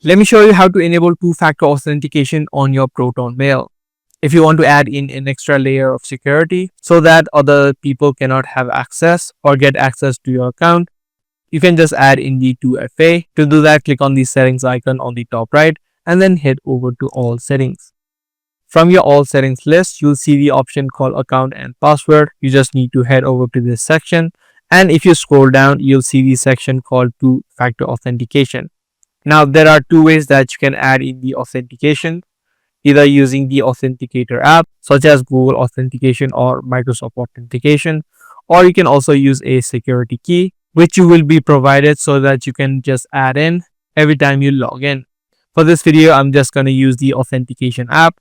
Let me show you how to enable two-factor authentication on your Proton Mail. If you want to add in an extra layer of security so that other people cannot have access or get access to your account, you can just add in the 2FA. To do that, click on the settings icon on the top right and then head over to all settings. From your all settings list, you'll see the option called account and password. You just need to head over to this section. And if you scroll down, you'll see the section called two-factor authentication. Now, there are two ways that you can add in the authentication, either using the Authenticator app, such as Google Authentication or Microsoft Authentication, or you can also use a security key, which you will be provided so that you can just add in every time you log in. For this video, I'm just going to use the Authentication app.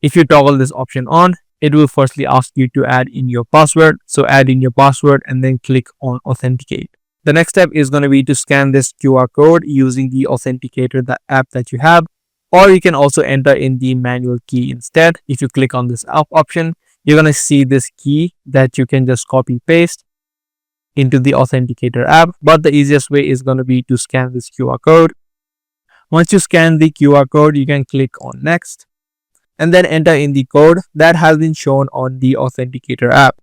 If you toggle this option on, it will firstly ask you to add in your password. So add in your password and then click on Authenticate. The next step is going to be to scan this QR code using the Authenticator, the app that you have, or you can also enter in the manual key instead. If you click on this app option, you're going to see this key that you can just copy paste into the Authenticator app. But the easiest way is going to be to scan this QR code. Once you scan the QR code, you can click on next and then enter in the code that has been shown on the Authenticator app.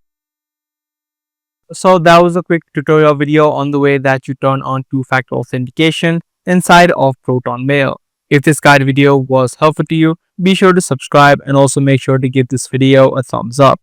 So that was a quick tutorial video on the way that you turn on two-factor authentication inside of Proton Mail. If this guide video was helpful to you, be sure to subscribe and also make sure to give this video a thumbs up.